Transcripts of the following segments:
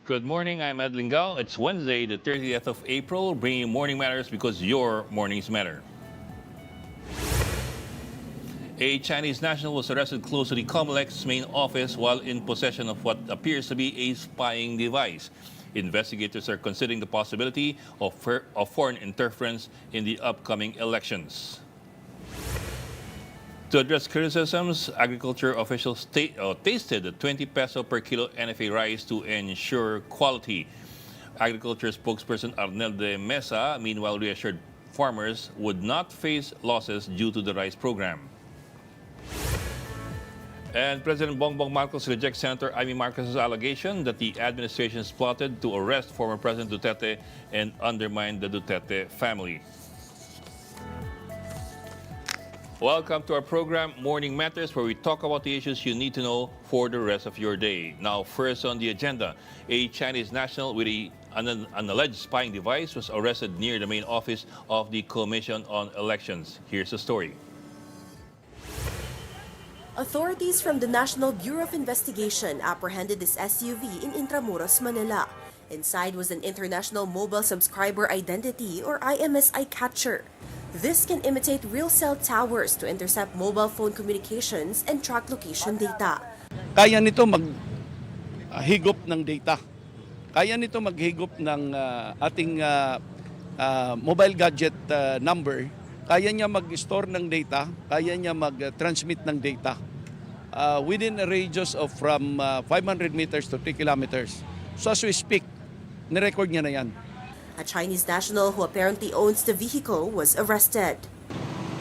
Good morning, I'm Ed Lingal. It's Wednesday, the 30th of April, bringing Morning Matters because your mornings matter. A Chinese national was arrested close to the Comelec's main office while in possession of what appears to be a spying device. Investigators are considering the possibility of foreign interference in the upcoming elections. To address criticisms, agriculture officials tasted the 20 peso per kilo NFA rice to ensure quality. Agriculture spokesperson Arnel de Mesa, meanwhile, reassured farmers would not face losses due to the rice program. And President Bongbong Marcos rejects Senator Amy Marcos's allegation that the administration is plotted to arrest former President Duterte and undermine the Duterte family. Welcome to our program, Morning Matters, where we talk about the issues you need to know for the rest of your day. Now, first on the agenda, a Chinese national with an alleged spying device was arrested near the main office of the Commission on Elections. Here's the story. Authorities from the National Bureau of Investigation apprehended this SUV in Intramuros, Manila. Inside was an International Mobile Subscriber Identity or IMSI catcher. This can imitate real cell towers to intercept mobile phone communications and track location data. Kaya nito maghigop ng data. Kaya nito maghigop ng ating mobile gadget number. Kaya niya mag-store ng data, kaya niya mag-transmit ng data within a radius of from 500 meters to 3 kilometers. So as we speak, nirecord niya na yan. A Chinese national who apparently owns the vehicle was arrested.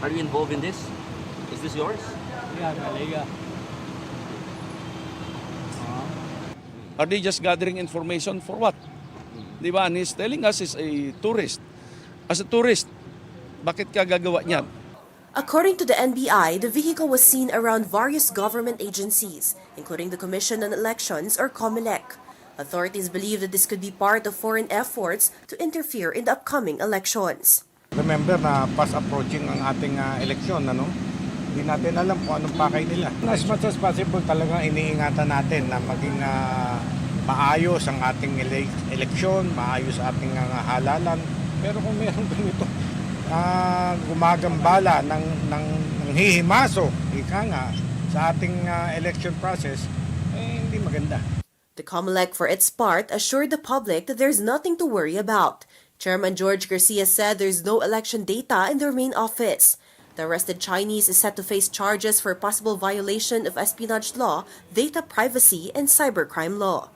Are you involved in this? Is this yours? Are they just gathering information for what? Di ba? And he's telling us he's a tourist. As a tourist, bakit ka gagawa niyan? According to the NBI, the vehicle was seen around various government agencies, including the Commission on Elections or COMELEC. Authorities believe that this could be part of foreign efforts to interfere in the upcoming elections. Remember na fast approaching ang ating eleksyon, ano? Hindi natin alam kung anong pakay nila. As much as possible talaga iniingatan natin na maging maayos ang ating eleksyon, maayos ating halalan. Pero kung mayroong ganito, gumagambala ng hihimaso, ika nga, sa ating election process, hindi maganda. The COMELEC, for its part, assured the public that there's nothing to worry about. Chairman George Garcia said there's no election data in their main office. The arrested Chinese is set to face charges for possible violation of espionage law, data privacy, and cybercrime law.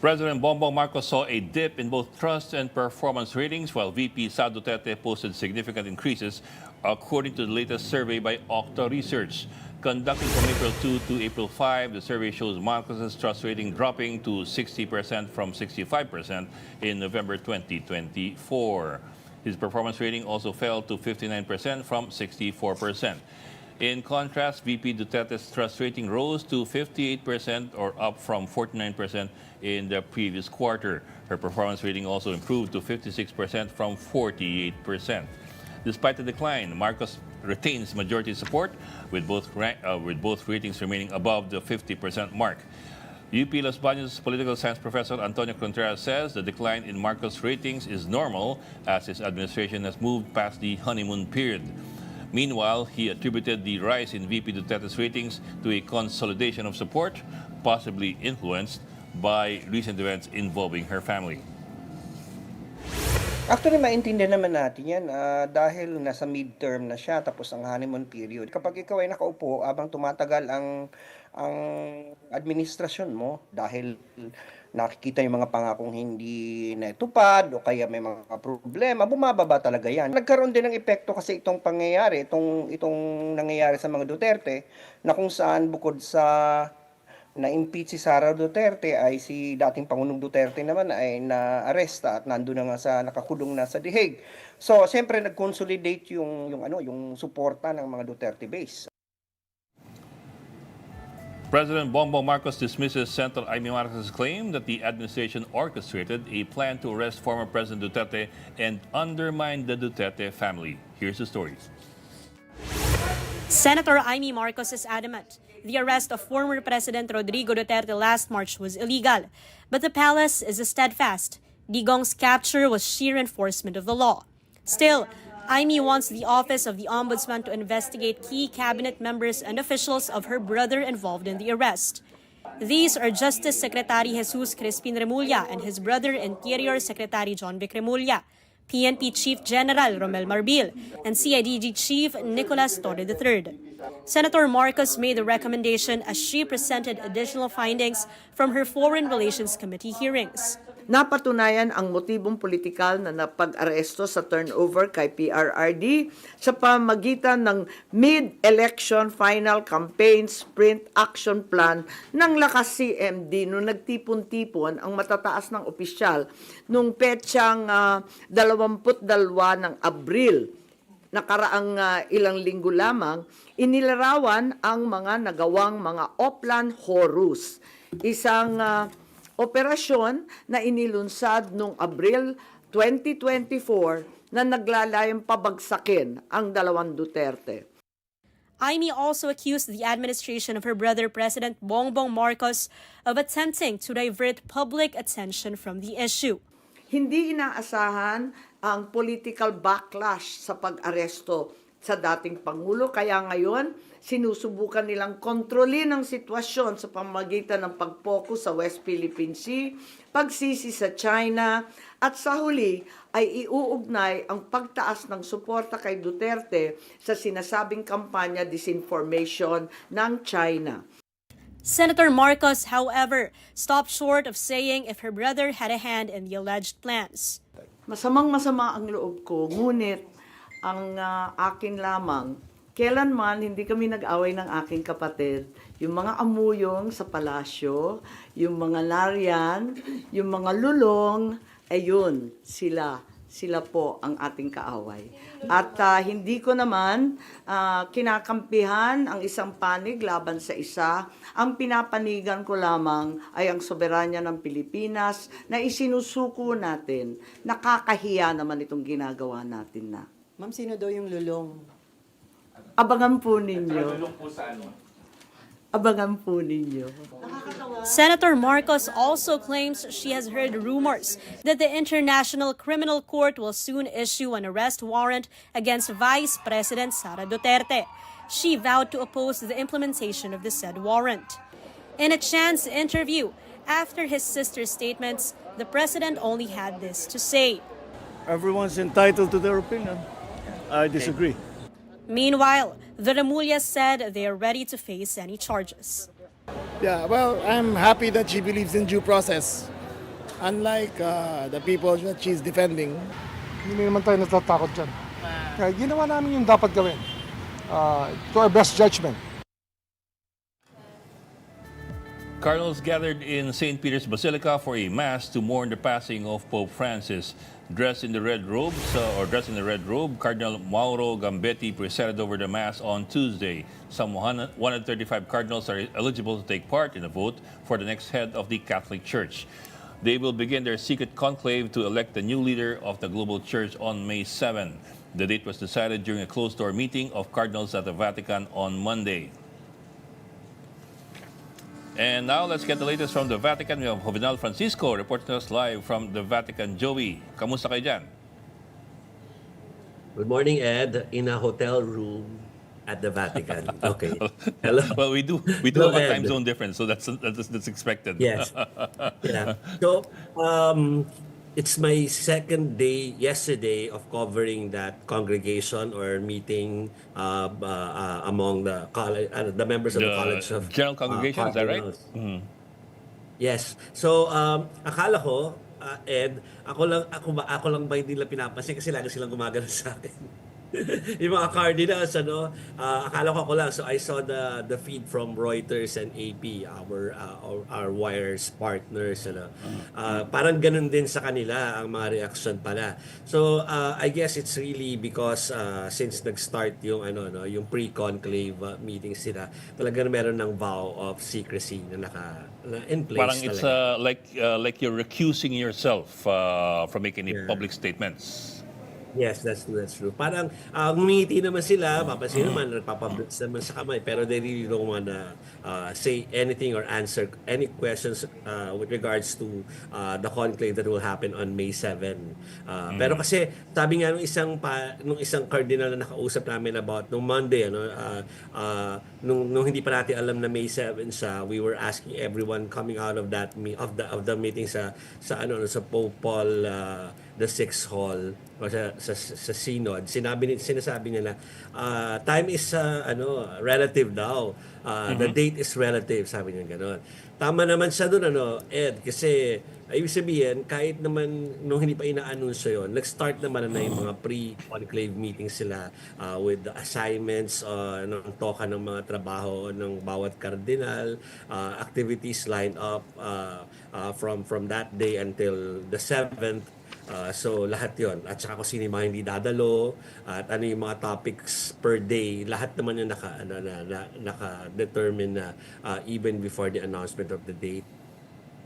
President Bongbong Marcos saw a dip in both trust and performance ratings, while VP Sara Duterte posted significant increases, according to the latest survey by Okta Research. Conducted from April 2 to April 5, the survey shows Marcos's trust rating dropping to 60% from 65% in November 2024. His performance rating also fell to 59% from 64%. In contrast, VP Duterte's trust rating rose to 58% or up from 49% in the previous quarter. Her performance rating also improved to 56% from 48%. Despite the decline, Marcos retains majority support with both ratings remaining above the 50% mark. UP Los Baños political science professor Antonio Contreras says the decline in Marcos' ratings is normal as his administration has moved past the honeymoon period. Meanwhile, he attributed the rise in VP Duterte's ratings to a consolidation of support, possibly influenced by recent events involving her family. Actually, maintindihan naman natin yan dahil nasa midterm na siya tapos ang honeymoon period. Kapag ikaw ay nakaupo habang tumatagal ang administrasyon mo dahil nakikita yung mga pangakong hindi natupad o kaya may mga problema, bumababa talaga yan. Nagkaroon din ng epekto kasi itong pangyayari, itong nangyayari sa mga Duterte na kung saan bukod sa na-impeach si Sara Duterte ay si dating Pangulong Duterte naman ay na-aresta at nandoon na nga sa nakakulong na sa The Hague. So, siyempre nag-consolidate yung suporta ng mga Duterte base. President Bongbong Marcos dismisses Senator Amy Marcos' claim that the administration orchestrated a plan to arrest former President Duterte and undermine the Duterte family. Here's the story. Senator Amy Marcos is adamant the arrest of former President Rodrigo Duterte last March was illegal, but the palace is steadfast. Digong's capture was sheer enforcement of the law. Still, Aimee wants the Office of the Ombudsman to investigate key cabinet members and officials of her brother involved in the arrest. These are Justice Secretary Jesus Crispin Remulla and his brother Interior Secretary John Vic Remulla, PNP Chief General Romel Marbil, and CIDG Chief Nicolas Torre III. Senator Marcos made the recommendation as she presented additional findings from her Foreign Relations Committee hearings. Napatunayan ang motibong politikal na napag-aresto sa turnover kay PRRD sa pamagitan ng mid-election final campaign sprint action plan ng lakas CMD nung nagtipon-tipon ang matataas ng opisyal nung petsang 22 ng Abril. Nakaraang ilang linggo lamang, inilarawan ang mga nagawang mga Oplan Horus. Isang operasyon na inilunsad noong Abril 2024 na naglalayong pabagsakin ang dalawang Duterte. Aimee also accused the administration of her brother President Bongbong Marcos of attempting to divert public attention from the issue. Hindi inaasahan ang political backlash sa pag-aresto sa dating Pangulo, kaya ngayon sinusubukan nilang kontrolin ang sitwasyon sa pamamagitan ng pag-focus sa West Philippine Sea, pagsisi sa China, at sa huli ay iuugnay ang pagtaas ng suporta kay Duterte sa sinasabing kampanya disinformation ng China. Senator Marcos, however, stopped short of saying if her brother had a hand in the alleged plans. Masamang-masama ang loob ko, ngunit ang akin lamang, kailanman hindi kami nag-away ng aking kapatid. Yung mga amuyong sa palasyo, yung mga larian, yung mga lulong, ayun, sila po ang ating kaaway. At hindi ko naman kinakampihan ang isang panig laban sa isa. Ang pinapanigan ko lamang ay ang soberanya ng Pilipinas na isinusuko natin. Nakakahiya naman itong ginagawa natin na. Ma'am, sino daw yung lulong? Abangan po ninyo. Abangan po ninyo. Senator Marcos also claims she has heard rumors that the International Criminal Court will soon issue an arrest warrant against Vice President Sara Duterte. She vowed to oppose the implementation of the said warrant. In a chance interview, after his sister's statements, the president only had this to say. Everyone's entitled to their opinion. I disagree. Meanwhile, the Remullas said they are ready to face any charges. Yeah, well, I'm happy that she believes in due process. Unlike the people that she's defending. Hindi naman tayo natatakot dyan. Kaya ginawa namin yung dapat gawin. To our best judgment. Cardinals gathered in St. Peter's Basilica for a mass to mourn the passing of Pope Francis. Dressed in the red robe, Cardinal Mauro Gambetti presided over the mass on Tuesday. Some 135 cardinals are eligible to take part in the vote for the next head of the Catholic Church. They will begin their secret conclave to elect the new leader of the global church on May 7. The date was decided during a closed-door meeting of cardinals at the Vatican on Monday. And now let's get the latest from the Vatican. We have Jovenal Francisco reporting to us live from the Vatican. Joey, kamusta kayo dyan? Good morning, Ed. In a hotel room at the Vatican. Okay. Hello. Well, we do Hello, have a Ed. time zone difference, so that's expected. Yes. Yeah. So, it's my second day yesterday of covering that congregation or meeting among the college, the members of the College of General Congregation, is that right? Cardinals. Yes. So, akala ko, Ed, ako lang ba hindi nila pinapansin kasi lagi silang gumagano sa akin. Yung mga cardinals, akala ko ako lang. So I saw the feed from Reuters and AP, our wires partners. Parang ganun din sa kanila ang mga reaction pala. So I guess it's really because since nag-start yung yung pre-conclave meetings sila, talagang meron ng vow of secrecy na in place. Parang it's like you're recusing yourself from making any public statements. Yes, that's true. Parang ngumiti naman sila, papansin naman, nagpapablitz naman sa kamay, pero they really don't wanna say anything or answer any questions with regards to the conclave that will happen on May 7. Pero kasi sabi nga nung isang cardinal na nakausap namin about nung Monday, nung hindi pa natin alam na May 7 siya, we were asking everyone coming out of that of the meeting sa sa Pope Paul the Sixth Hall o sa synod, sinasabi nila time is relative daw. The date is relative, sabi niya gano'n. Tama naman siya doon Ed, kasi ibig sabihin kahit naman nung hindi pa inaanunsyo yon, nag-start naman na yung mga pre-conclave meetings sila with the assignments ng toka ng mga trabaho ng bawat kardinal, activities lined up from that day until the 7th. So lahat yon, at saka kung sino yung mga hindi dadalo at ano yung mga topics per day, lahat naman yung naka-determine na even before the announcement of the date.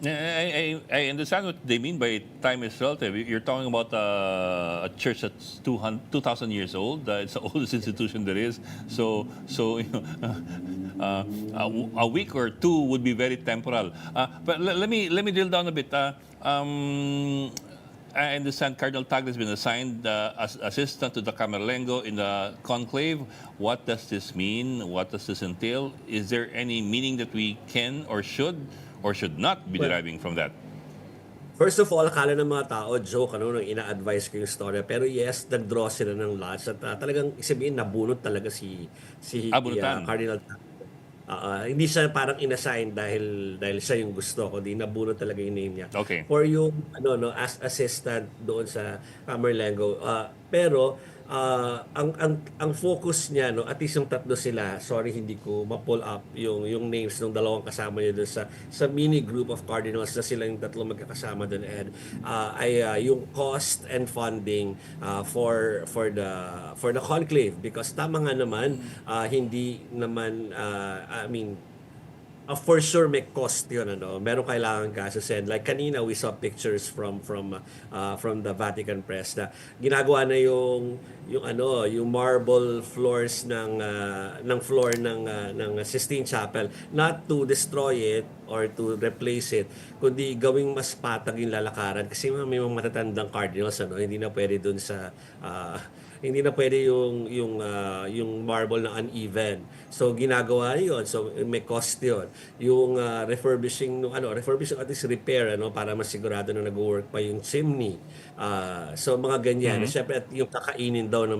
I understand what they mean by time is relative. You're talking about a church that's 2,000 years old. It's the oldest institution there is. So a week or two would be very temporal. But let me drill down a bit. I understand Cardinal Tagle has been assigned as assistant to the Camerlengo in the conclave. What does this mean? What does this entail? Is there any meaning that we can or should not be deriving from that? First of all, akala ng mga tao, joke, nung ina-advise ko yung story. Pero yes, nag-draw sila ng lots. At talagang sabihin, nabunot talaga si Cardinal Tagle. Hindi siya parang inassign dahil siya yung gusto, kundi nabunot talaga yung name niya. Okay. For yung as assistant doon sa Camerlengo. Pero ang focus niya at least yung tatlo sila, sorry hindi ko ma-pull up yung names ng dalawang kasama niya doon sa mini group of cardinals na sila yung tatlo magkakasama doon, Ed, ay yung cost and funding for the conclave, because tama nga naman hindi naman for sure may cost yun, meron kailangan gastusin. Like kanina we saw pictures from the Vatican press na ginagawa na yung marble floors ng floor ng Sistine Chapel, not to destroy it or to replace it, kundi gawing mas patag yung lalakaran, kasi may mga matatandang cardinals, hindi na pwede dun sa hindi na pwede yung marble na uneven. So ginagawa 'yon. So may cost 'yon. Yung refurbishing at least repair para masigurado na nag-work pa yung chimney. So mga ganyan. Siyempre at yung kakainin daw ng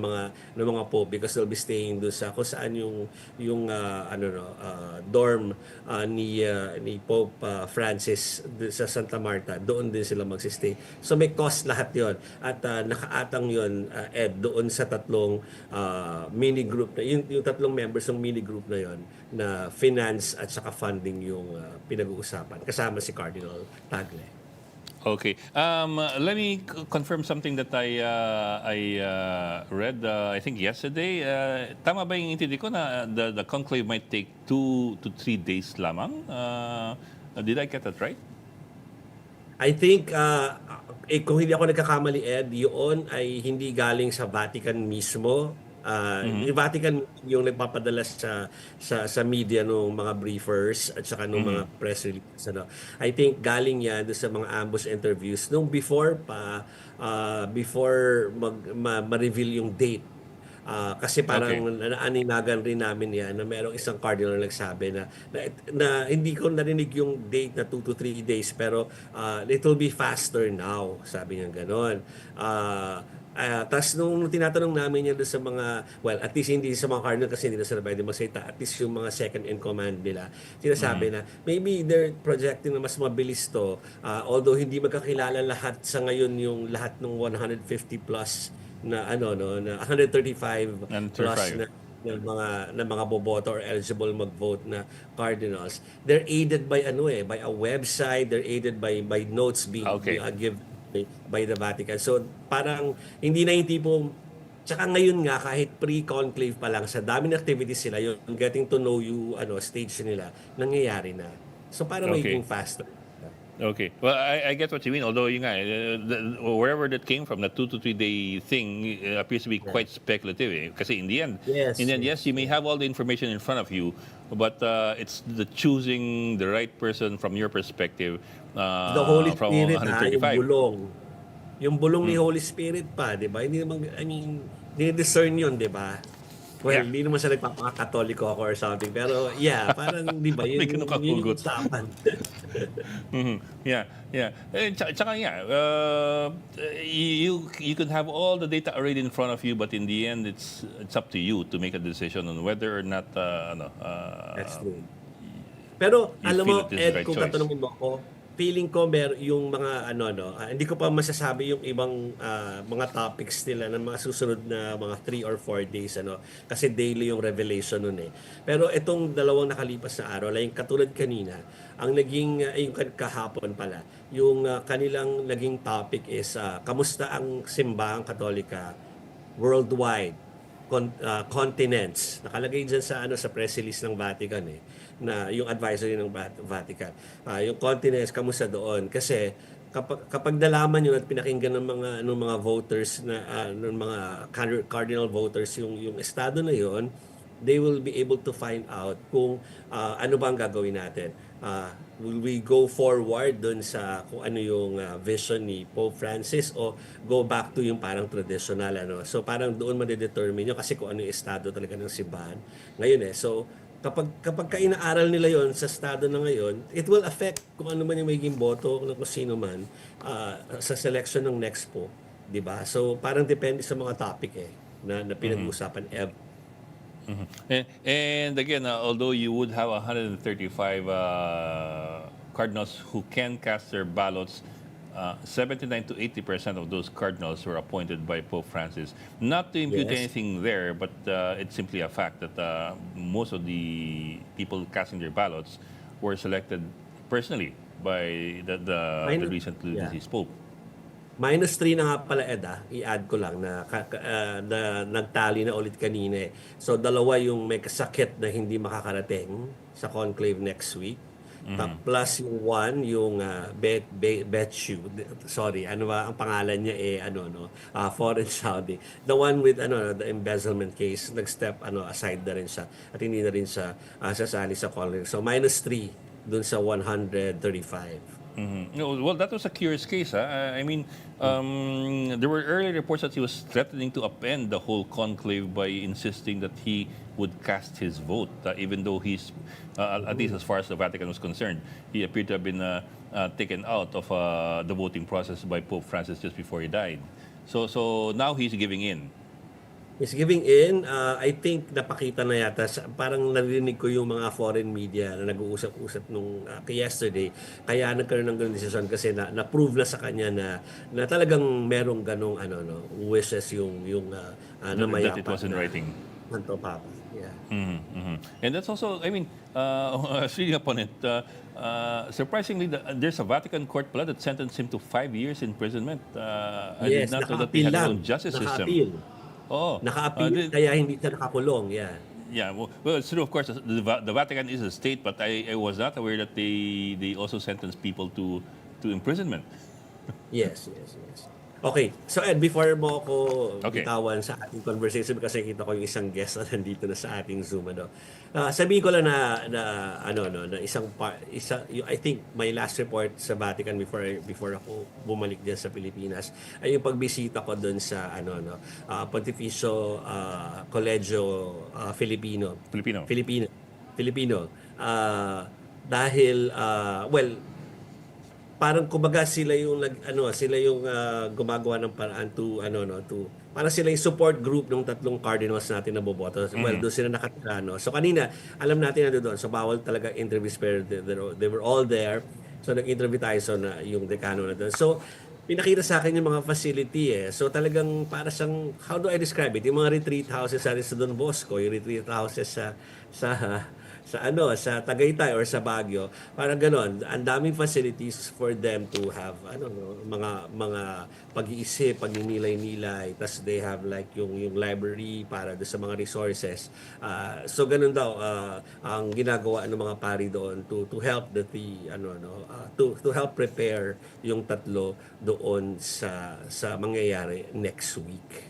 mga pope, because they'll be staying doon sa kung saan yung dorm ni Pope Francis sa Santa Marta. Doon din sila magsi-stay. So may cost lahat 'yon. At nakaatang 'yon, Ed, doon sa tatlong mini group na yung tatlong members ng mini group na yon na finance at saka funding yung pinag-uusapan kasama si Cardinal Tagle. Okay. Let me confirm something that I read, I think yesterday. Tama ba yung intindi ko na the conclave might take 2 to 3 days lamang? Did I get that right? I think, kung hindi ako nagkakamali, Ed, yun ay hindi galing sa Vatican mismo. Yung Vatican yung nagpapadala sa media ng mga briefers at saka ng mga press releases. I think galing yan doon sa mga ambush interviews nung before ma-reveal yung date. Kasi parang naaninagan rin namin yan na merong isang cardinal na nagsabi na hindi ko narinig yung date na 2 to 3 days, pero it will be faster now, sabi niya gano'n. Tapos nung tinatanong namin yan doon sa mga, well, at least hindi sa mga cardinal kasi hindi na sila pwede magsalita, at least yung mga second in command nila, sinasabi na maybe they're projecting na mas mabilis to, although hindi magkakilala lahat sa ngayon yung lahat ng 150 plus na na 135 plus na mga boboto or eligible mag-vote na cardinals. They're aided by by a website, they're aided by notes being given by the Vatican. So parang hindi na yung tipo, tsaka ngayon nga kahit pre-conclave pa lang, sa daming activities sila, yung getting to know you stage nila nangyayari na. So parang magiging faster. Okay. Well, I get what you mean. Although, yun nga, wherever that came from, the 2 to 3 day thing appears to be quite speculative. Kasi Yes, yes, you may have all the information in front of you, but it's the choosing the right person from your perspective The Holy from Spirit, yung 135. bulong. Yung bulong ni Holy Spirit pa, di ba? Hindi naman, I mean, discern yun, di ba? Well, Yeah. hindi naman siya nagpapaka-katoliko ako or something. Pero yeah, parang, di ba, May yun yung kinukahugot. usapan. Yeah, yeah. Tsaka yeah, you can have all the data already in front of you, but in the end, it's up to you to make a decision on whether or not That's true. Pero you alam feel mo, it is the Ed, right kung choice. tatanungin mo ako, feeling ko yung mga hindi ko pa masasabi yung ibang mga topics nila ng mga susunod na mga 3 or 4 days kasi daily yung revelation nun eh. Pero itong dalawang nakalipas na araw, like katulad kanina, ang naging yung kahapon pala, yung kanilang naging topic is kamusta ang simbahang Katolika worldwide, continents. Nakalagay diyan sa press release ng Vatican na yung advisory ng Vatican. Yung continents kamusta doon kasi kapag nalaman yun at pinakinggan ng mga voters ng mga cardinal voters yung estado na yun, they will be able to find out kung ano ba ang gagawin natin. Will we go forward dun sa kung ano yung vision ni Pope Francis o go back to yung parang traditional So parang doon ma-determine yun kasi kung ano yung estado talaga ng simbahan ngayon So kapag inaaral nila yon sa estado na ngayon, it will affect kung ano man yung magiging boto ng kung sino man sa selection ng next Pope, di ba? So parang depende sa mga topic na pinag-uusapan And again, although you would have 135 cardinals who can cast their ballots, 79 to 80% of those cardinals were appointed by Pope Francis. Not to impute Yes. anything there, but it's simply a fact that most of the people casting their ballots were selected personally by the recently deceased Pope. -3 na nga pala Ed i-add ko lang na nagtali na ulit kanina So dalawa yung may kasakit na hindi makakarating sa conclave next week. Plus yung one, yung Betchu, sorry, ano ba ang pangalan niya foreign Saudi. The one with the embezzlement case, nag-step aside na rin siya at hindi na rin siya sasali sa conclave. So -3 dun sa 135. Well, that was a curious case. I mean, there were early reports that he was threatening to upend the whole conclave by insisting that he would cast his vote, even though he's, at least as far as the Vatican was concerned, he appeared to have been taken out of the voting process by Pope Francis just before he died. So now he's giving in. Is giving in, I think napakita na yata, parang narinig ko yung mga foreign media na nag-uusap-usap nung yesterday, kaya nagkaroon ng ganung desisyon kasi na-prove na sa kanya na talagang merong ganong wishes yung na That it was in writing. Santo Papa. Yeah. And that's also, I mean, reading upon it, surprisingly, there's a Vatican court pala that sentenced him to 5 years imprisonment. I did not know that they had their own justice system. Oh, Naka-appeal, kaya hindi siya nakakulong. Yeah. Yeah, well, it's true, of course, the Vatican is a state, but I was not aware that they also sentence people to imprisonment. Yes. Okay, so Ed, before mo ako Okay. bitawan sa ating conversation kasi kita ko yung isang guest na nandito na sa ating Zoom sabihin ko lang na I think my last report sa Vatican before ako bumalik diyan sa Pilipinas ay yung pagbisita ko doon sa Pontificio Collegio Filipino. Dahil parang kumbaga sila yung gumagawa ng paraan to parang sila yung support group ng tatlong cardinals natin na boboto. Well, doon sila nakatira So kanina, alam natin na doon. So bawal talaga interviews pero they were all there. So nag-interview tayo na yung decano na doon. So pinakita sa akin yung mga facility So talagang para siyang, how do I describe it? Yung mga retreat houses sa Don Bosco, yung retreat houses sa sa Tagaytay or sa Baguio, parang ganon. Ang daming facilities for them to have mga pag-iisip, pagninilay-nilay, tas they have like yung library para do sa mga resources. So ganun daw ang ginagawa ng mga pari doon to help to help prepare yung tatlo doon sa mangyayari next week.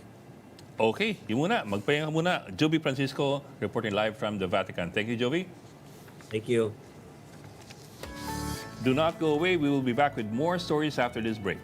Okay, yun muna. Magpahinga muna. Joby Francisco reporting live from the Vatican. Thank you, Joby. Thank you. Do not go away. We will be back with more stories after this break.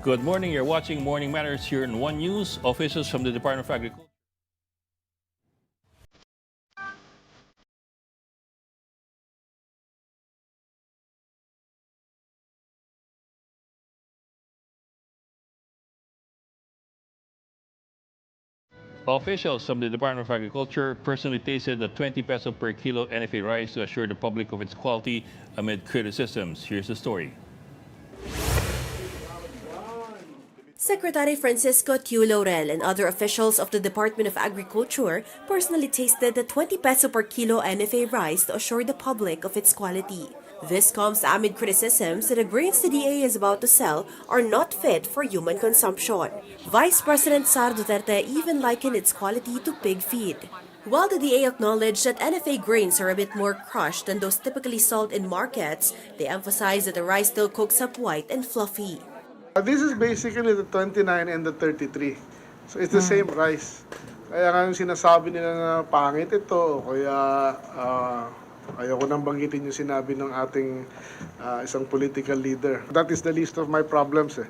Good morning. You're watching Morning Matters here in One News. Officials from the Department of Agriculture. Officials from the Department of Agriculture personally tasted the 20 peso per kilo NFA rice to assure the public of its quality amid criticisms. Here's the story. Secretary Francisco Tiu Laurel and other officials of the Department of Agriculture personally tasted the 20 peso per kilo NFA rice to assure the public of its quality. This comes amid criticisms that the grains the DA is about to sell are not fit for human consumption. Vice President Sara Duterte even likened its quality to pig feed. While the DA acknowledged that NFA grains are a bit more crushed than those typically sold in markets, they emphasized that the rice still cooks up white and fluffy. This is basically the 29 and the 33. So it's the same rice. Kaya nga yung sinasabi nila na pangit ito, kaya ayoko nang banggitin yung sinabi ng ating isang political leader. That is the least of my problems.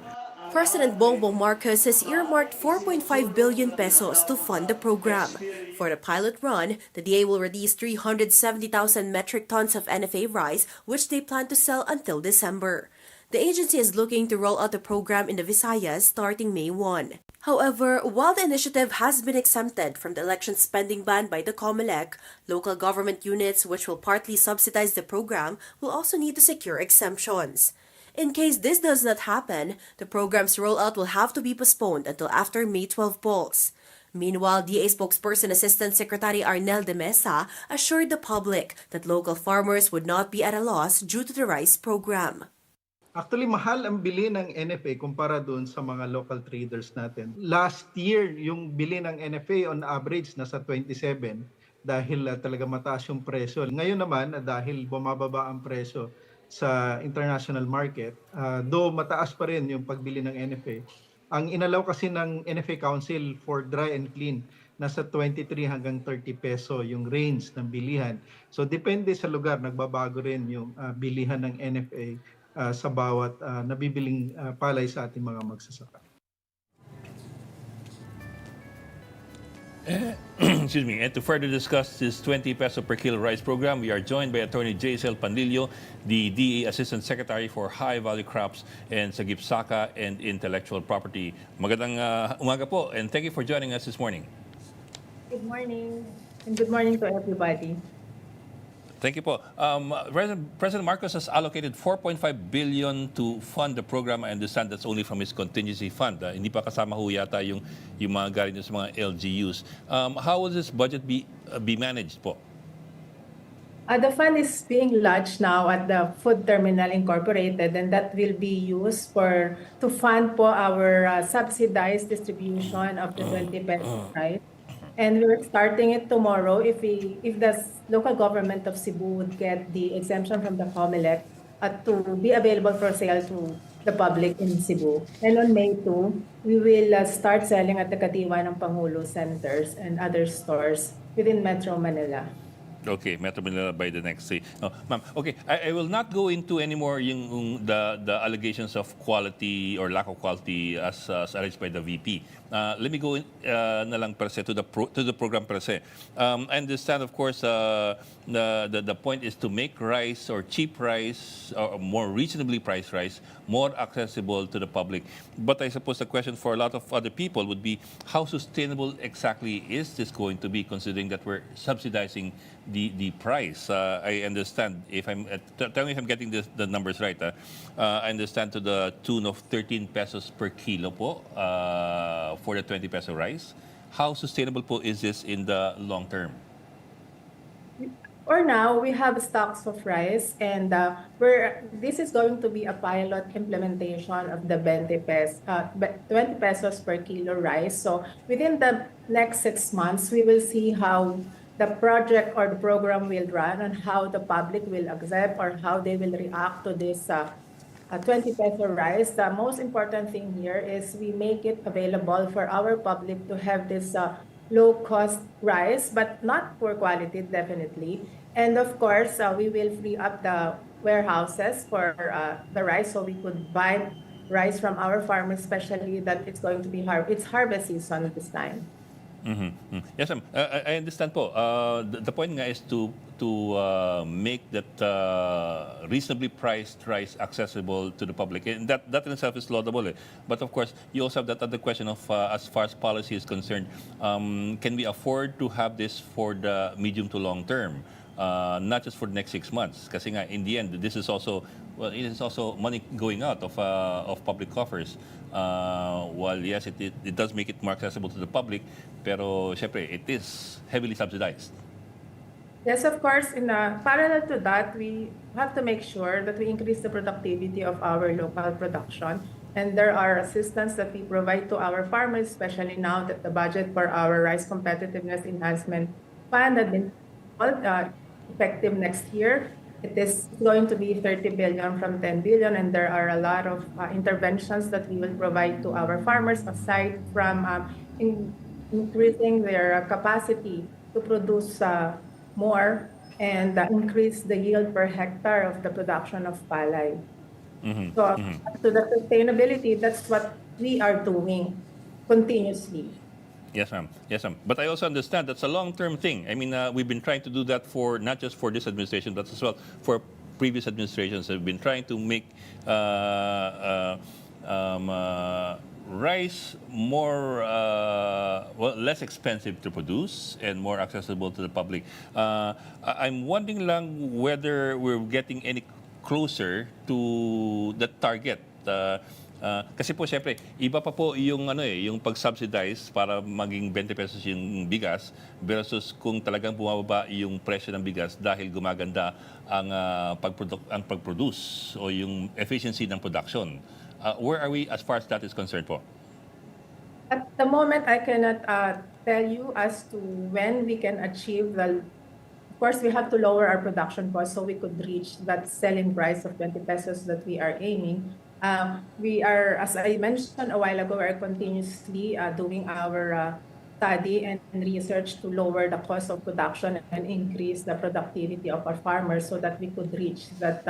President Bongbong Marcos has earmarked 4.5 billion pesos to fund the program. For the pilot run, the DA will release 370,000 metric tons of NFA rice, which they plan to sell until December. The agency is looking to roll out the program in the Visayas starting May 1. However, while the initiative has been exempted from the election spending ban by the COMELEC, local government units which will partly subsidize the program will also need to secure exemptions. In case this does not happen, the program's rollout will have to be postponed until after May 12 polls. Meanwhile, DA spokesperson Assistant Secretary Arnel de Mesa assured the public that local farmers would not be at a loss due to the rice program. Actually, mahal ang bili ng NFA kumpara doon sa mga local traders natin. Last year, yung bili ng NFA on average nasa 27. dahil talaga mataas yung presyo. Ngayon naman, dahil bumababa ang presyo sa international market, though mataas pa rin yung pagbili ng NFA, ang inalaw kasi ng NFA Council for dry and clean, nasa 23 hanggang 30 peso yung range ng bilihan. So depende sa lugar, nagbabago rin yung bilihan ng NFA sa bawat nabibiling palay sa ating mga magsasaka. Excuse me. And to further discuss this 20 peso per kilo rice program, we are joined by Attorney J.C.L. Pandillo, the DA Assistant Secretary for High Value Crops and Sagip-Saka and Intellectual Property. Magandang umaga po, and thank you for joining us this morning. Good morning, and good morning to everybody. Thank you po. President Marcos has allocated 4.5 billion to fund the program. I understand that's only from his contingency fund. Hindi pa kasama ho yata yung mga galing sa mga LGUs. How will this budget be managed po? The fund is being lodged now at the Food Terminal Incorporated, and that will be used to fund po our subsidized distribution of the 20 pesos, right? And we're starting it tomorrow if the local government of Cebu would get the exemption from the COMELEC to be available for sale to the public in Cebu. And on May 2, we will start selling at the Katiwa ng Pangulo centers and other stores within Metro Manila. Okay, Metro Manila by the next day. No, ma'am. Okay, I will not go into anymore the allegations of quality or lack of quality as alleged by the VP. Let me go na lang per se to the program per se. I understand, of course, the point is to make rice or cheap rice or more reasonably priced rice more accessible to the public. But I suppose the question for a lot of other people would be, how sustainable exactly is this going to be, considering that we're subsidizing the price? I understand, tell me if I'm getting the numbers right. I understand to the tune of 13 pesos per kilo po for the 20 peso rice. How sustainable po is this in the long term? For now, we have stocks of rice, and this is going to be a pilot implementation of the 20 pesos per kilo rice. So within the next 6 months, we will see how the project or the program will run and how the public will accept or how they will react to this 20 peso rice. The most important thing here is we make it available for our public to have this low-cost rice, but not poor quality, definitely. And of course, we will free up the warehouses for the rice, so we could buy rice from our farmers, especially that it's going to be it's harvest season at this time. Mm-hmm. Yes, ma'am. I understand po. The point nga is to make that reasonably priced rice accessible to the public. And that in itself is laudable. But of course, you also have that other question of as far as policy is concerned, can we afford to have this for the medium to long term? Not just for the next 6 months. Kasi nga, in the end, this is also, it is also money going out of public coffers. While yes, it does make it more accessible to the public, pero syempre, it is heavily subsidized. Yes, of course, in parallel to that, we have to make sure that we increase the productivity of our local production. And there are assistance that we provide to our farmers, especially now that the budget for our Rice Competitiveness Enhancement Fund has been effective next year. It is going to be 30 billion from 10 billion, and there are a lot of interventions that we will provide to our farmers aside from increasing their capacity to produce more and increase the yield per hectare of the production of palay. Mm-hmm. So to the sustainability, that's what we are doing continuously. Yes, ma'am. Yes, ma'am. But I also understand that's a long-term thing. I mean, we've been trying to do that for not just for this administration, but as well for previous administrations. Have been trying to make rice more less expensive to produce and more accessible to the public. I'm wondering lang whether we're getting any closer to the target. Kasi po syempre, iba pa po yung yung pag-subsidize para maging 20 pesos yung bigas versus kung talagang bumababa yung presyo ng bigas dahil gumaganda ang pag-produce o yung efficiency ng production. Where are we as far as that is concerned po? At the moment, I cannot tell you as to when we can achieve of course, we have to lower our production cost so we could reach that selling price of 20 pesos that we are aiming. We are, as I mentioned a while ago, we are continuously doing our study and research to lower the cost of production and increase the productivity of our farmers so that we could reach that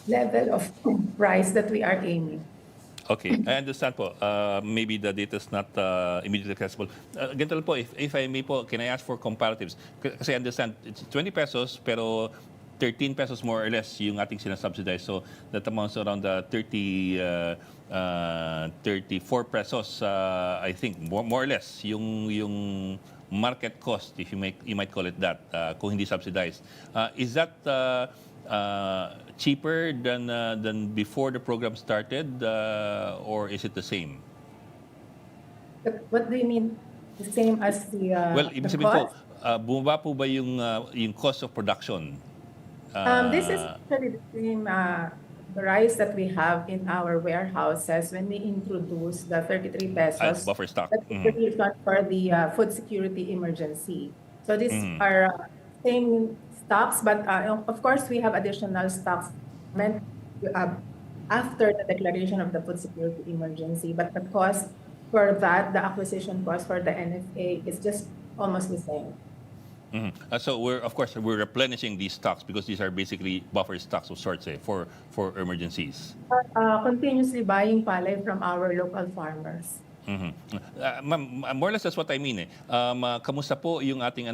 level of price that we are aiming. Okay, I understand po. Maybe the data is not immediately accessible. Ganito lang po, if I may po, can I ask for comparatives? Kasi I understand, it's 20 pesos, pero 13 pesos more or less yung ating sinasubsidize. So that amounts to around 34 pesos, I think, more or less, yung market cost, if you might call it that, kung hindi subsidized. Is that cheaper than before the program started, or is it the same? What do you mean? The same as the Well, ibig the sabihin po, cost? bumaba po ba yung cost of production? This is actually the same the rice that we have in our warehouses when we introduce the 33 pesos. Buffer stock. That's the reason for the food security emergency. So these are same stocks, but of course we have additional stocks meant after the declaration of the food security emergency. But the cost for that, the acquisition cost for the NFA is just almost the same. So we're replenishing these stocks because these are basically buffer stocks of sorts, for emergencies. Continuously buying palay from our local farmers. Ma'am, more or less that's what I mean. Kamusta po yung ating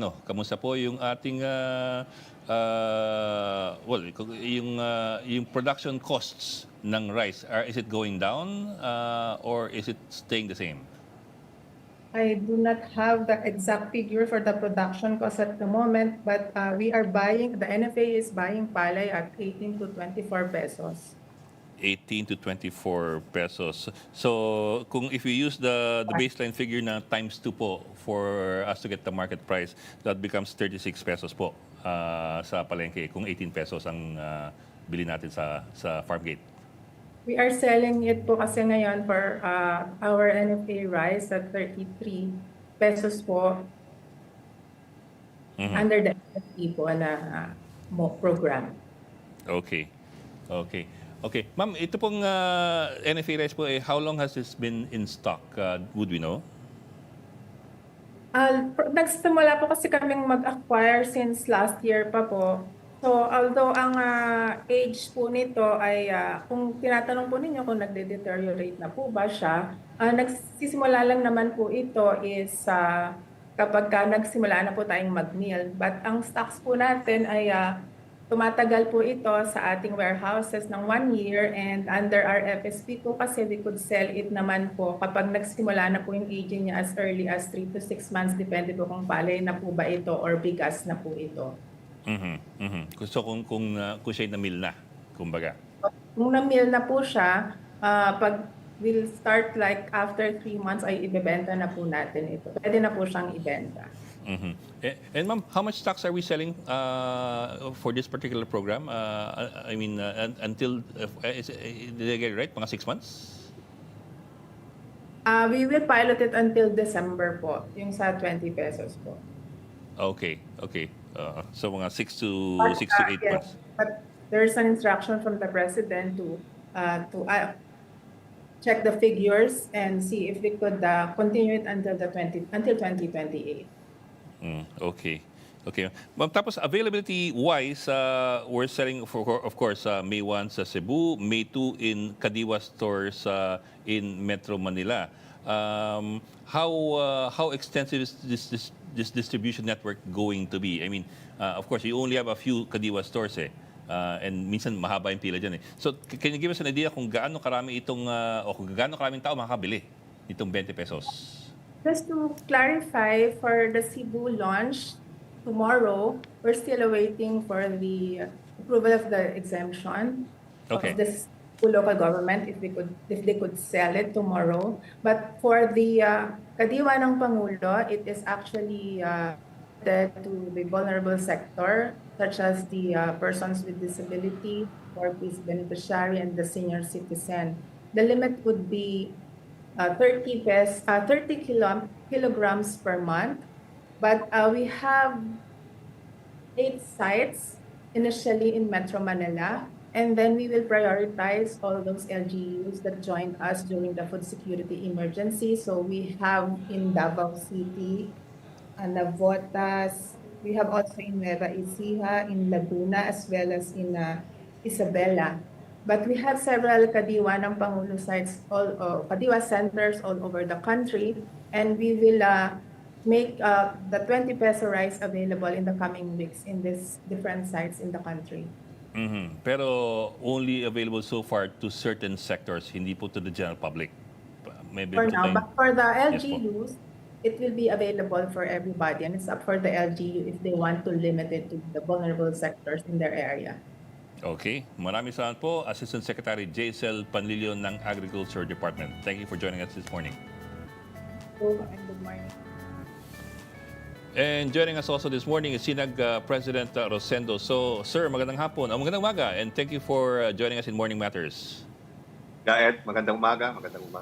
yung production costs ng rice? Is it going down, or is it staying the same? I do not have the exact figure for the production cost at the moment, but the NFA is buying palay at 18 to 24 pesos. 18 to 24 pesos. So, if we use the baseline figure na times 2 po for us to get the market price, that becomes 36 pesos po sa palengke kung 18 pesos ang bili natin sa farm gate. We are selling it po kasi ngayon for our NFA rice at 33 pesos po under the NFA po na program. Okay. Ma'am, ito pong NFA rice po, how long has this been in stock? Would we know? Nagsimula po kasi kaming mag-acquire since last year pa po. So, although ang age po nito ay, kung tinatanong po ninyo kung nagde-deteriorate na po ba siya, nagsisimula lang naman po ito is kapag nagsimula na po tayong mag-mill. But ang stocks po natin ay tumatagal po ito sa ating warehouses ng 1 year, and under our FSP po kasi we could sell it naman po kapag nagsimula na po yung aging niya as early as 3 to 6 months, depende po kung palay na po ba ito or bigas na po ito. So kung siya na-mill na, kumbaga. Kung na-mill na po siya, pag we'll start like after 3 months ay ibebenta na po natin ito. Pwede na po siyang ibenta. And ma'am, how much stocks are we selling for this particular program? I mean, until, did I get it right? Mga 6 months? We will pilot it until December po, yung sa 20 pesos po. Okay. So mga 6 to 8 yes, months. but there's an instruction from the president to check the figures and see if we could continue it until 2028. Okay. Tapos availability-wise, we're selling, of course, May 1 sa Cebu, May 2 in Kadiwa stores in Metro Manila. How extensive is this distribution network going to be? I mean, of course, you only have a few Kadiwa stores, and minsan mahaba yung pila dyan. So, can you give us an idea kung gaano karami itong, o kung gaano karaming tao makakabili itong 20 pesos? Just to clarify, for the Cebu launch tomorrow, we're still awaiting for the approval of the exemption of this local government if they could sell it tomorrow. But for the Kadiwa ng Pangulo, it is actually to the vulnerable sector, such as the persons with disability, or peace beneficiary, and the senior citizen. The limit would be 30 kilograms per month. But we have 8 sites initially in Metro Manila, and then we will prioritize all those LGUs that joined us during the food security emergency. So we have in Davao City, Navotas, we have also in Nueva Ecija, in Laguna, as well as in Isabela. But we have several Kadiwa ng Pangulo sites, Kadiwa centers all over the country, and we will make the 20 peso rice available in the coming weeks in these different sites in the country. Pero only available so far to certain sectors, hindi po to the general public. Maybe For now, but for the Yes po. LGUs, it will be available for everybody, and it's up for the LGU if they want to limit it to the vulnerable sectors in their area. Okay. Maraming salamat po, Assistant Secretary Jaisel Panlilio ng Agriculture Department. Thank you for joining us this morning. And good morning. And joining us also this morning is Sinag President Rosendo. So, sir, magandang hapon. Magandang umaga, and thank you for joining us in Morning Matters. Ed, magandang umaga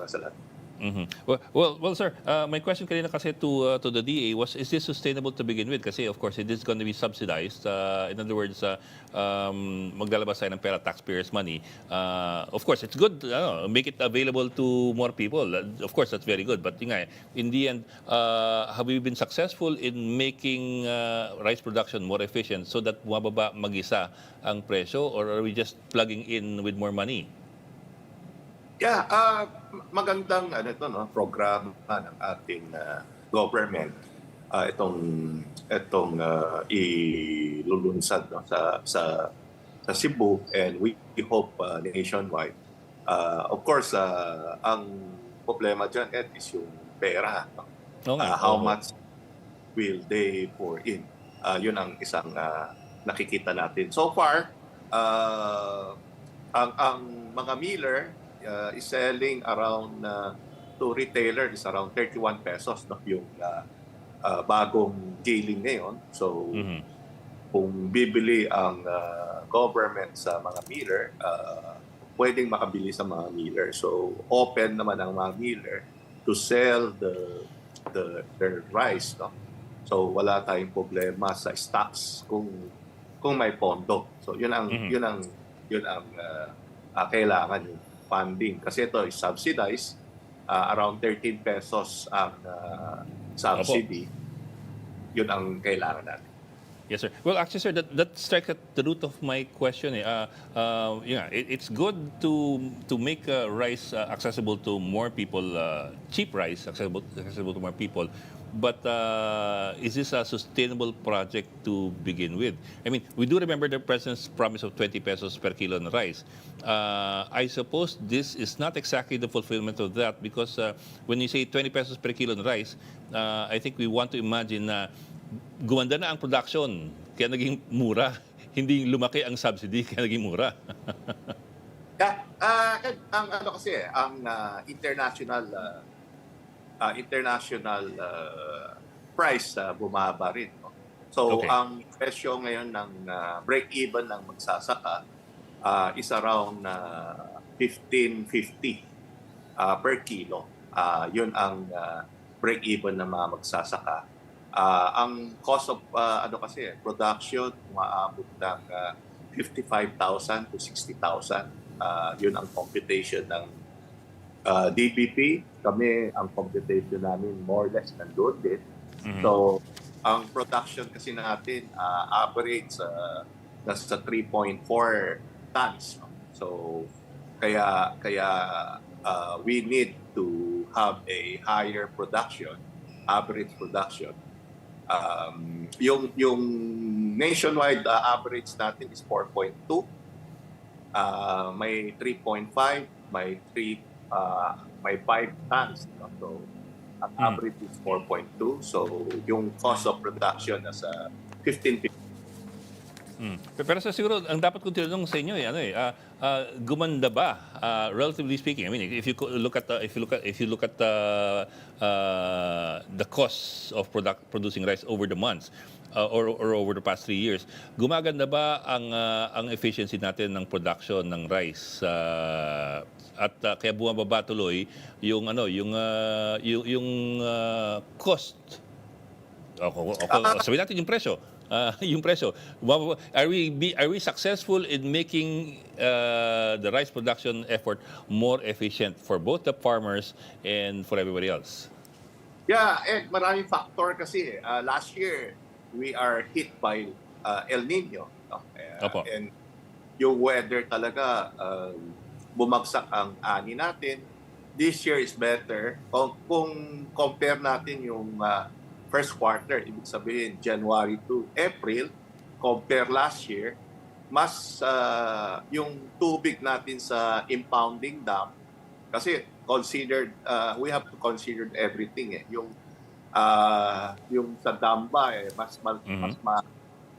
sa lahat. Well, sir, my question kanina kasi to the DA was, is this sustainable to begin with? Kasi of course, it is going to be subsidized. In other words, maglalabas tayo ng pera, taxpayers' money. Of course, it's good, make it available to more people. Of course, that's very good. But in the end, have we been successful in making rice production more efficient so that mababa mag-isa ang presyo, or are we just plugging in with more money? Yeah, magandang programa ng ating government itong ilulunsad sa Cebu, and we hope nationwide. Of course, ang problema dyan, Ed, is yung pera. How much will they pour in? Yun ang isang nakikita natin. So far, ang mga miller is selling around to retailer is around 31 pesos, yung bagong giling ngayon. So kung bibili ang government sa mga miller, pwedeng makabili sa mga miller. So open naman ang mga miller to sell their rice, So wala tayong problema sa stocks kung may pondo. So yun ang kailangan yung funding, kasi ito is subsidized, around 13 pesos ang subsidy. Yun ang kailangan natin. Yes, sir. Well, actually, sir, that strikes at the root of my question. It's good to make rice accessible to more people, cheap rice accessible to more people. But is this a sustainable project to begin with? I mean, we do remember the President's promise of 20 pesos per kilo na rice. I suppose this is not exactly the fulfillment of that, because when you say 20 pesos per kilo na rice, I think we want to imagine na gumanda na ang production, kaya naging mura. Hindi lumaki ang subsidy, kaya naging mura. Ang international price bumaba rin. So, ang presyo ngayon ng break-even ng magsasaka is around 15.50 per kilo. Yun ang break-even ng mga magsasaka. Ang cost of production umaabot ng 55,000 to 60,000. Yun ang computation ng DBP. Kami, ang computation namin more or less nandun din. So, ang production kasi natin average nasa 3.4 tons. So, kaya we need to have a higher production, average production. Yung nationwide average natin is 4.2. May 3.5, may 5 tons. So, ang average is 4.2. So, yung cost of production nasa 15.50. Pero sa siguro ang dapat kong tinanong sa inyo gumanda ba relatively speaking? I mean, if you look at the costs of producing rice over the months or over the past 3 years, gumaganda ba ang efficiency natin ng production ng rice at kaya bumababa tuloy yung cost. Sabihin natin yung presyo. Yung presyo. Are we successful in making the rice production effort more efficient for both the farmers and for everybody else? Yeah, maraming factor kasi. Last year, we are hit by El Nino. No? And yung weather talaga, bumagsak ang ani natin. This year is better. Kung compare natin yung first quarter, ibig sabihin January to April, compare last year, mas yung tubig natin sa impounding dam, kasi considered, we have to consider everything yung sa dam ba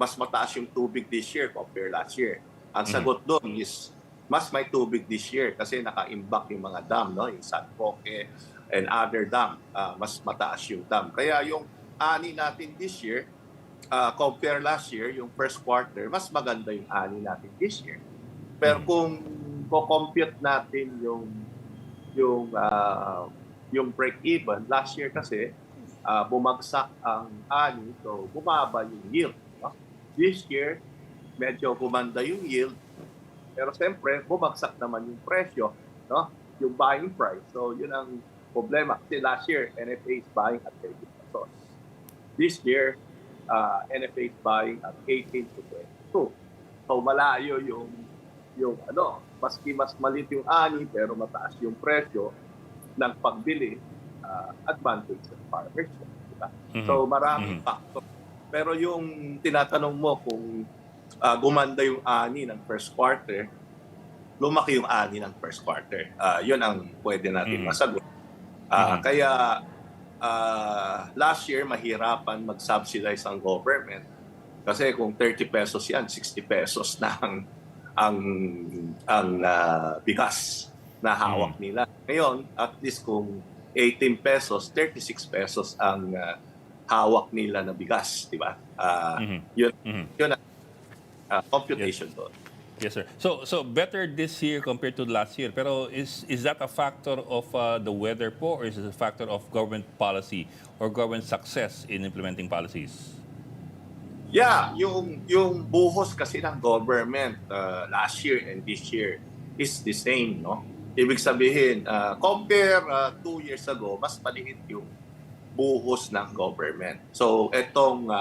mas mataas yung tubig this year compare last year. Ang sagot doon is mas may tubig this year kasi naka-imbak yung mga dam, no? Yung San Roque and other dam, mas mataas yung dam. Kaya yung ani natin this year, compare last year, yung first quarter, mas maganda yung ani natin this year. Pero kung compute natin yung break-even, last year kasi, bumagsak ang ani, so bumaba yung yield. No? This year, medyo gumanda yung yield, pero siyempre, bumagsak naman yung presyo, no? Yung buying price. So, yun ang problema. Kasi last year, NFA is buying at 30 pesos. This year, NFA is buying at 18 to 22. So, malayo yung maski mas malit yung ani, pero mataas yung presyo ng pagbili, advantage sa farmers. Diba? So, maraming factor. Pero yung tinatanong mo kung gumanda yung ani ng first quarter, lumaki yung ani ng first quarter. Yun ang pwede natin masagot. Kaya last year, mahirapan mag-subsidize ang government. Kasi kung 30 pesos yan, 60 pesos na ang bigas na hawak nila. Ngayon, at least kung 18 pesos, 36 pesos ang hawak nila na bigas. Diba? Yun ang computation doon. Yes, sir. So better this year compared to last year. Pero is that a factor of the weather po, or is it a factor of government policy or government success in implementing policies? Yeah, yung buhos kasi ng government last year and this year is the same, no? Ibig sabihin, compare 2 years ago, mas maliit yung buhos ng government. So itong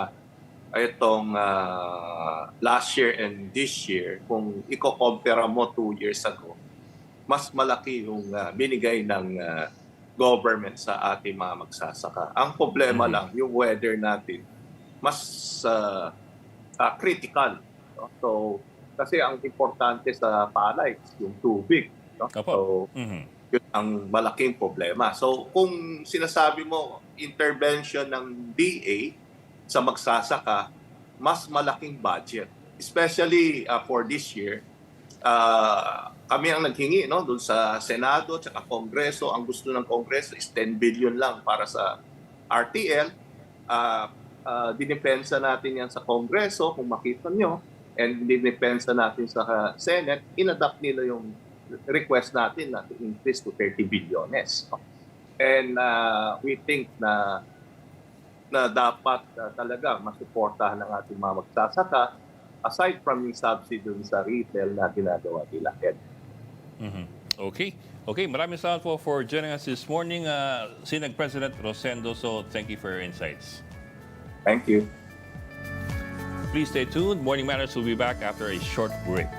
last year and this year, kung i-compare mo 2 years ago, mas malaki yung binigay ng government sa ating mga magsasaka. Ang problema lang, yung weather natin, mas critical. No? So, kasi ang importante sa palay is yung tubig. No? So, yun ang malaking problema. So, kung sinasabi mo, intervention ng DA, sa magsasaka, mas malaking budget. Especially for this year, kami ang naghingi doon sa Senado at Kongreso. Ang gusto ng Kongreso is 10 billion lang para sa RTL. Dinipensa natin yan sa Kongreso, kung makita nyo, and dinipensa natin sa Senate. Inadapt nila yung request natin na to increase to 30 bilyones. And we think na dapat talaga masuportahan ng ating mga magsasaka aside from yung subsidy sa retail na ginagawa nila. Okay. Maraming salamat po for joining us this morning, Senate President Rosendo. So thank you for your insights. Thank you. Please stay tuned. Morning Matters will be back after a short break.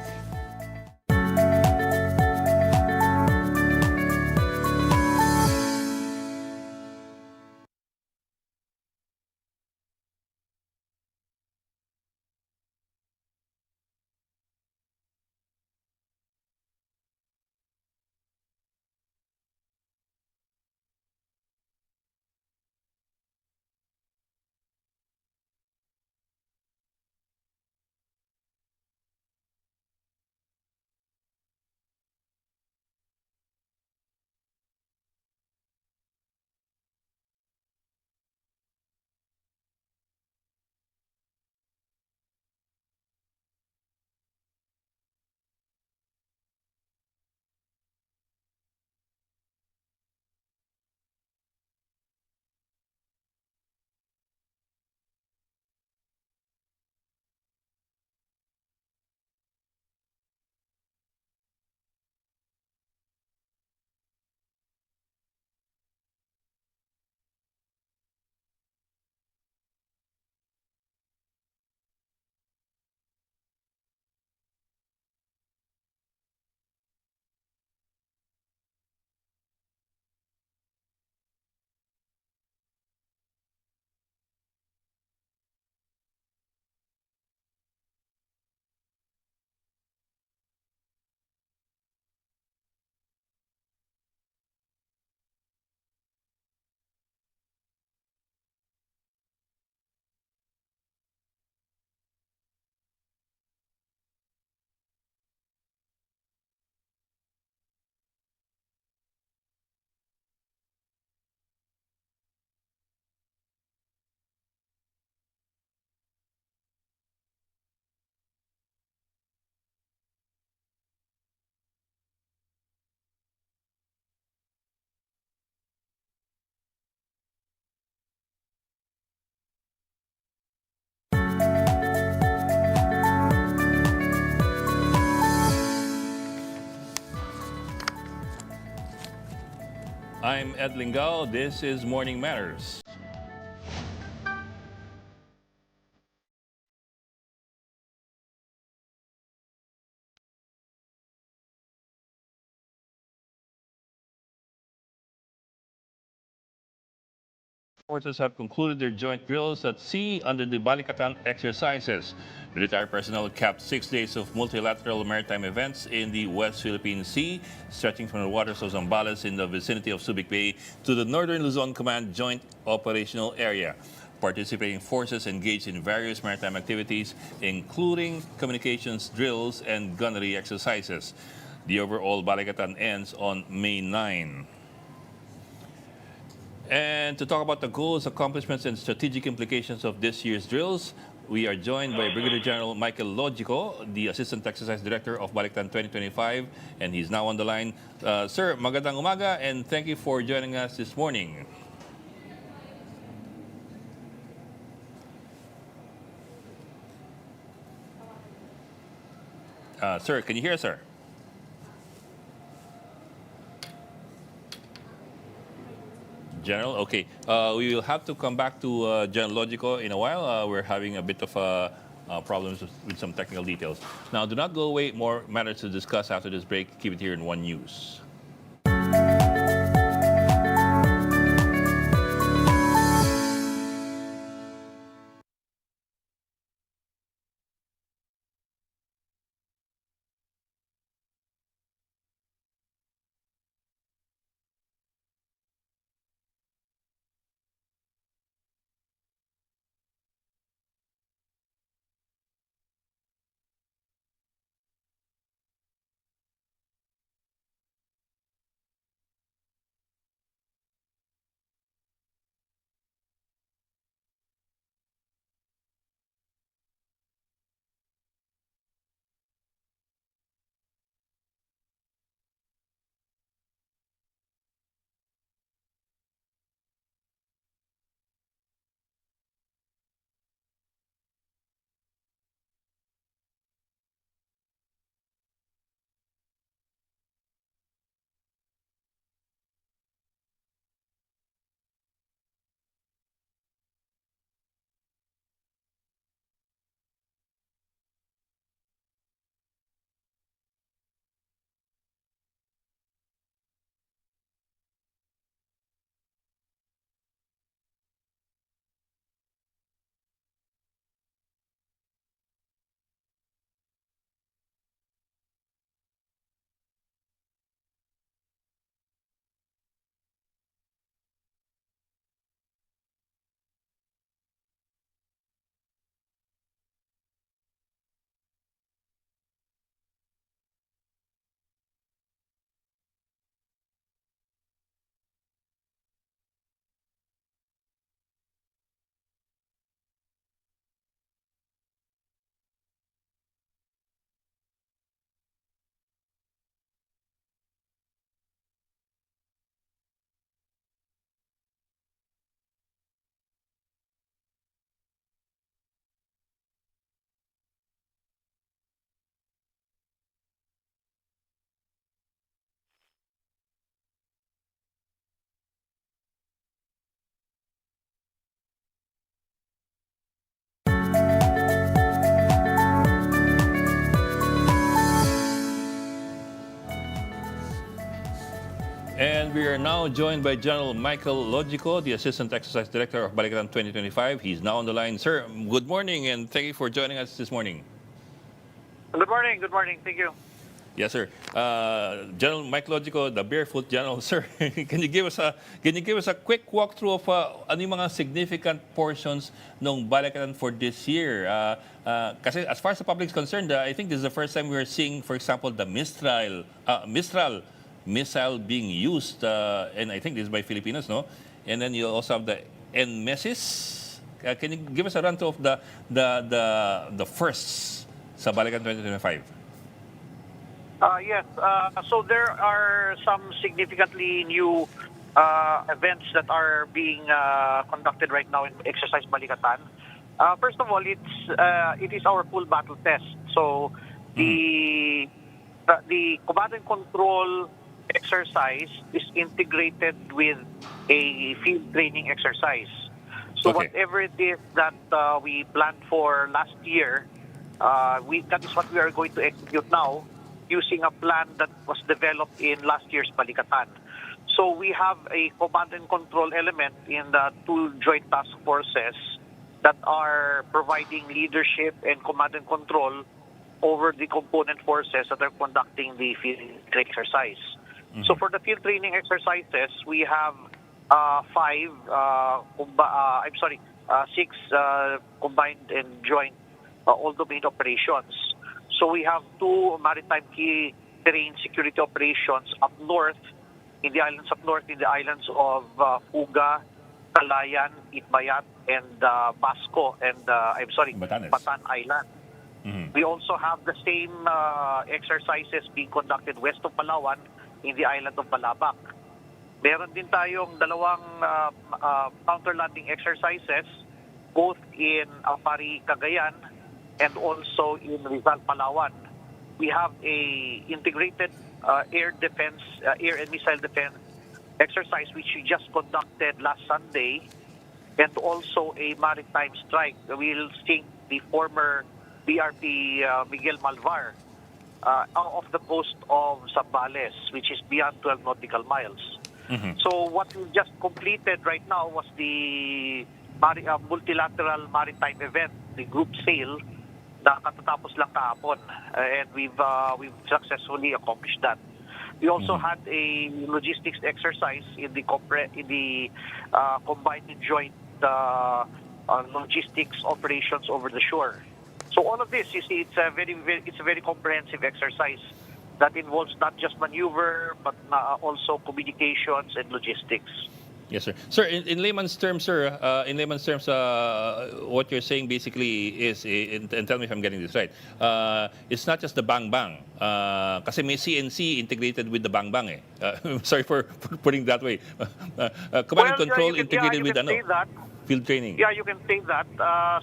I'm Ed Lingao. This is Morning Matters. Forces have concluded their joint drills at sea under the Balikatan exercises. Military personnel capped 6 days of multilateral maritime events in the West Philippine Sea, stretching from the waters of Zambales in the vicinity of Subic Bay to the Northern Luzon Command Joint Operational Area. Participating forces engaged in various maritime activities, including communications drills and gunnery exercises. The overall Balikatan ends on May 9. And to talk about the goals, accomplishments, and strategic implications of this year's drills, we are joined by Brigadier General Michael Logico, the Assistant Exercise Director of Balikatan 2025, and he's now on the line. Sir, magandang umaga, and thank you for joining us this morning. Sir, can you hear us, sir? General, okay. We will have to come back to General Logico in a while. We're having a bit of problems with some technical details. Now, do not go away. More matters to discuss after this break. Keep it here in One News. And we are now joined by General Michael Logico, the Assistant Exercise Director of Balikatan 2025. He's now on the line. Sir, good morning, and thank you for joining us this morning. Good morning. Good morning. Thank you. Yes, sir. General Mike Logico, the Barefoot General, sir. Can you give us a quick walkthrough of ano yung mga significant portions ng Balikatan for this year? Kasi as far as the public is concerned, I think this is the first time we are seeing, for example, the Mistral missile being used, and I think this is by Filipinos, no? And then you also have the NMESIS. Can you give us a run through of the firsts sa Balikatan 2025? Yes. So there are some significantly new events that are being conducted right now in Exercise Balikatan. First of all, it is our full battle test. So the command and control exercise is integrated with a field training exercise. So whatever it is that we planned for last year, that is what we are going to execute now using a plan that was developed in last year's Balikatan. So we have a command and control element in the two joint task forces that are providing leadership and command and control over the component forces that are conducting the field training exercise. So for the field training exercises, we have six combined and joint all-domain operations. So we have two maritime key terrain security operations up north, in the islands of Fuga, Calayan, Itbayat, and Basco, and Batan Island. We also have the same exercises being conducted west of Palawan in the island of Balabac. Meron din tayong dalawang counter-landing exercises both in Apari, Cagayan, and also in Rizal, Palawan. We have a integrated air and missile defense exercise which we just conducted last Sunday, and also a maritime strike. We'll sink the former BRP Miguel Malvar off the coast of Zambales, which is beyond 12 nautical miles. So what we just completed right now was the multilateral maritime event, the group sail, na katatapos lang kahapon, and we've successfully accomplished that. We also had a logistics exercise in the combined and joint logistics operations over the shore. So all of this, you see, it's a very comprehensive exercise that involves not just maneuver but also communications and logistics. Yes, sir. Sir, in layman's terms, sir, what you're saying basically is, and tell me if I'm getting this right, it's not just the bang-bang. Kasi may CNC integrated with the bang-bang eh. Sorry for putting it that way. Command and control integrated with field training. Yeah, you can say that.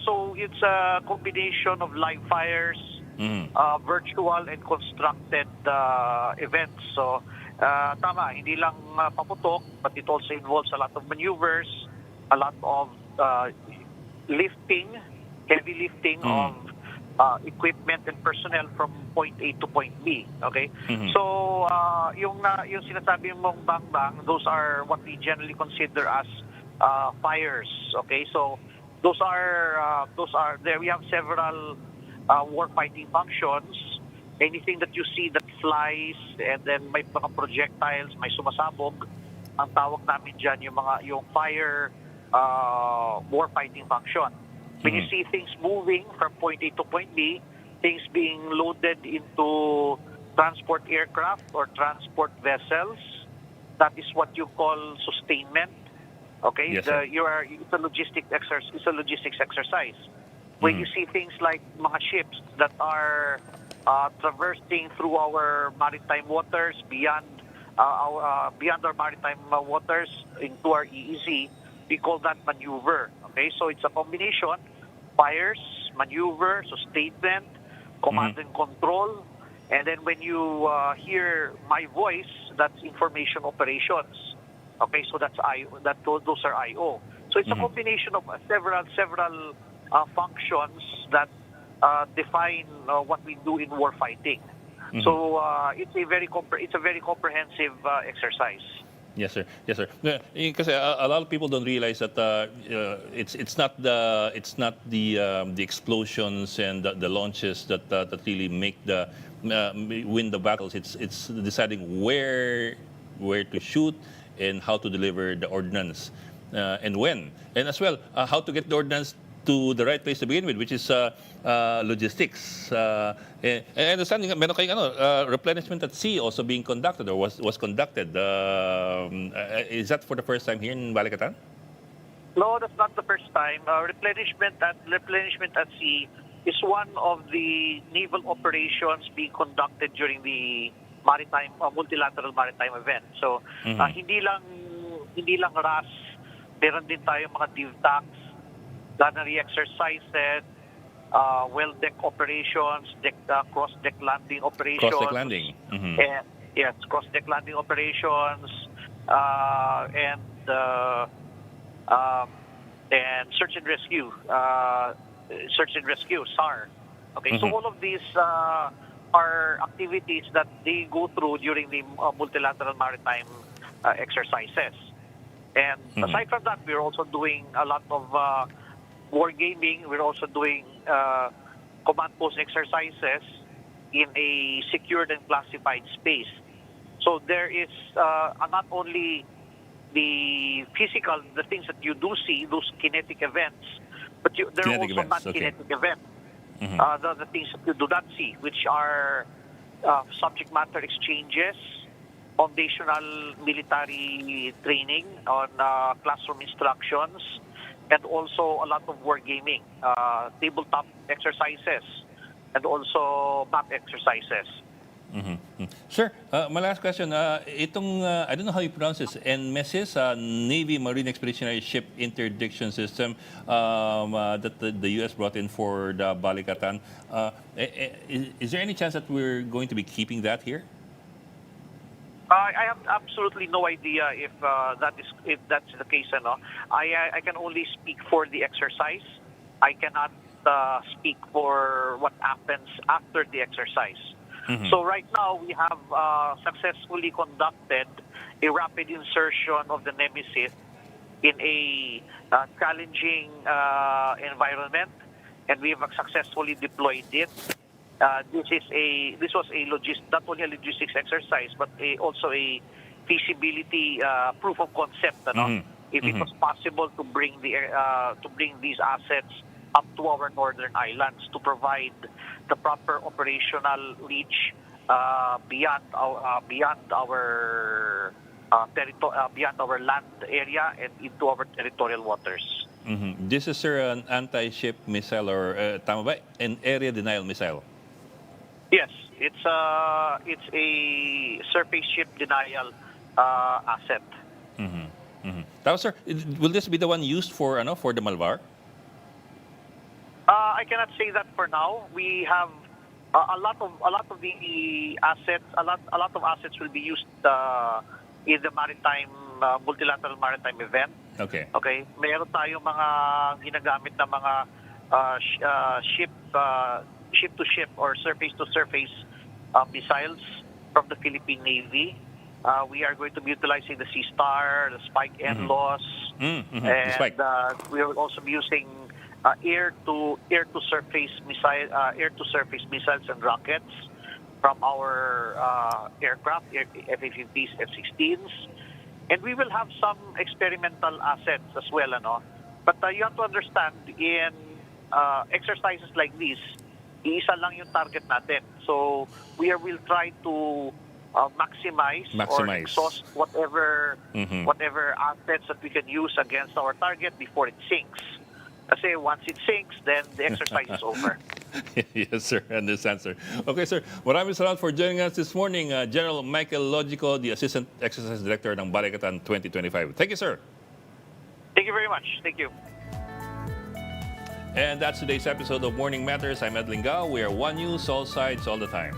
So it's a combination of live fires, virtual and constructed events. So tama, hindi lang paputok, but it also involves a lot of maneuvers, a lot of heavy lifting of equipment and personnel from point A to point B. Okay? So yung sinasabi mong bang-bang, those are what we generally consider as fires. Okay? So those are there. We have several war-fighting functions. Anything that you see that flies and then may mga projectiles, may sumasabog, ang tawag namin dyan yung fire war-fighting function. When you see things moving from point A to point B, things being loaded into transport aircraft or transport vessels, that is what you call sustainment. Okay, yes, it's a logistics exercise. When you see things like mga ships that are traversing through our maritime waters beyond our maritime waters into our EEZ, we call that maneuver. Okay, so it's a combination: fires, maneuver, sustainment, command and control, and then when you hear my voice, that's information operations. Okay, so those are IO. So it's a combination of several functions that define what we do in war fighting. So it's a very comprehensive exercise. Yes, sir. Yes, sir. Because a lot of people don't realize that it's not the explosions and the launches that really make win the battles. It's deciding where to shoot and how to deliver the ordnance and when, and as well how to get the ordnance to the right place to begin with, which is logistics. I understand meron kayong replenishment at sea also being conducted or was conducted. Is that for the first time here in Balikatan? No, that's not the first time. Replenishment at sea is one of the naval operations being conducted during the multilateral maritime event. So hindi lang RAS, meron din tayong mga DIVTACs, gunnery exercises, well deck operations, cross deck landing operations, Cross deck landing. Yes, cross-deck landing operations, and search and rescue, SAR. Okay, so all of these are activities that they go through during the multilateral maritime exercises. And aside from that, we're also doing a lot of wargaming. We're also doing command post exercises in a secured and classified space. So there is not only the physical, the things that you do see, those kinetic events, but there are Kinetic also events, okay. non-kinetic events. The things that you do not see, which are subject matter exchanges, foundational military training on classroom instructions, and also a lot of wargaming, tabletop exercises, and also map exercises. Sir, my last question, itong, I don't know how you pronounce this, NMESIS, Navy Marine Expeditionary Ship Interdiction System that the U.S. brought in for the Balikatan. Is there any chance that we're going to be keeping that here? I have absolutely no idea if that's the case. I can only speak for the exercise. I cannot speak for what happens after the exercise. So right now we have successfully conducted a rapid insertion of the Nemesis in a challenging environment, and we have successfully deployed it. This was not only a logistics exercise, but also a feasibility proof of concept. If it was possible to bring these assets up to our northern islands to provide the proper operational reach beyond our land area and into our territorial waters. This is, sir, an anti-ship missile or tama ba? An area denial missile. Yes, it's a surface ship denial asset. Tapos, sir, will this be the one used for the Malvar? I cannot say that for now. We have a lot of the assets. A lot of assets will be used in the multilateral maritime event. Okay. Okay. Meron tayong mga ginagamit na mga ship to ship or surface to surface missiles from the Philippine Navy. We are going to be utilizing the Sea Star, the Spike NLOS, and we will also be using air to surface missiles and rockets from our aircraft, F-15s, F-16s, and we will have some experimental assets as well. But you have to understand, in exercises like this, iisa lang yung target natin. So we will try to maximize or exhaust whatever assets that we can use against our target before it sinks. Kasi once it sinks, then the exercise is over. Yes, sir. I understand, sir. Okay, sir. Maraming salamat for joining us this morning. General Michael Logico, the Assistant Exercise Director ng Balikatan 2025. Thank you, sir. Thank you very much. Thank you. And that's today's episode of Morning Matters. I'm Ed Lingao. We are One News, all sides, all the time.